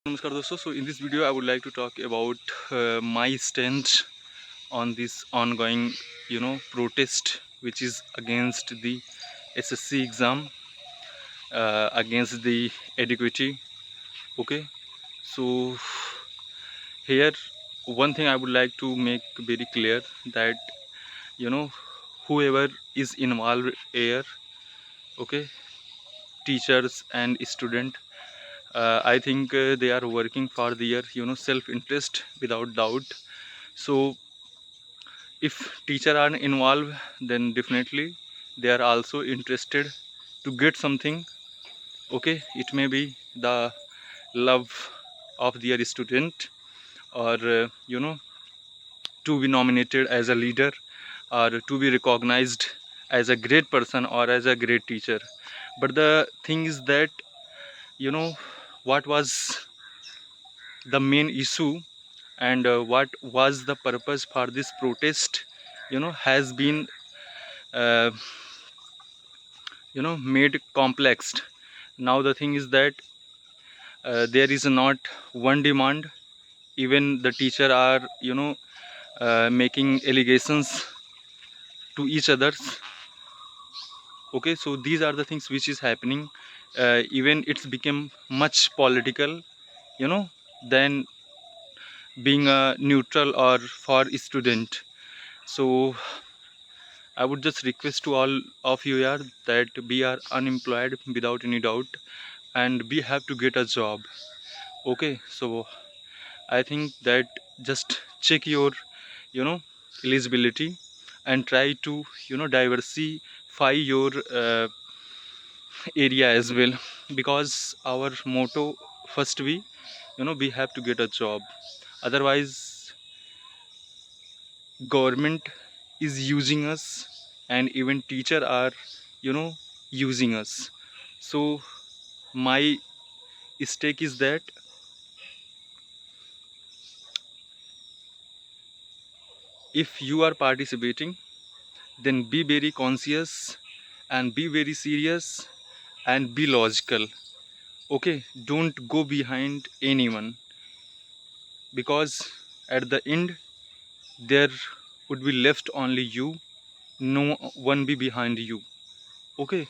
Namaskar dosto. So in this video I would like to talk about my stand on this ongoing protest which is against the SSC exam, against the adequacy. Okay, so here one thing I would like to make very clear, that you know whoever is involved here, okay, teachers and student, I think they are working for their self interest without doubt. So if teacher are involved, then definitely they are also interested to get something. Okay, it may be the love of their student, or to be nominated as a leader, or to be recognized as a great person or as a great teacher. But the thing is that, you know what was the main issue, and what was the purpose for this protest, has been uh, made complex. Now the thing is that there is not one demand. Even the teacher are making allegations to each others. Okay, so these are the things which is happening. Even it's become much political, you know than being a neutral or for student. So I would just request to all of you here that we are unemployed without any doubt, and we have to get a job. Okay, so I think that just check your you know eligibility, and try to diversify your area as well, because our motto first, we have to get a job. Otherwise government is using us, and even teacher are using us. So my stake is that if you are participating, then be very conscious, and be very serious, and be logical. Okay, don't go behind anyone, because at the end there would be left only you, no one be behind you. Okay,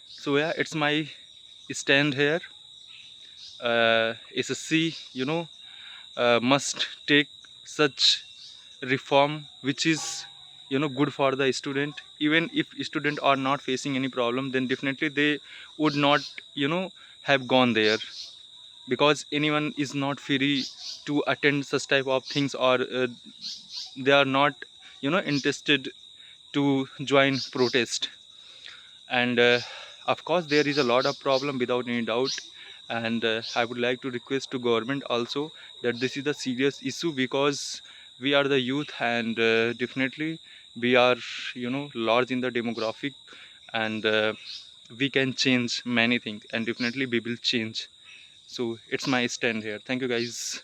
so yeah, it's my stand here. SSC must take such reform which is good for the student. Even if student are not facing any problem, then definitely they would not have gone there, because anyone is not free to attend such type of things, or they are not interested to join protest. And of course there is a lot of problem without any doubt. And I would like to request to government also that this is a serious issue, because we are the youth, and definitely we are large in the demographic, and we can change many things, and definitely we will change. So it's my stand here. Thank you guys.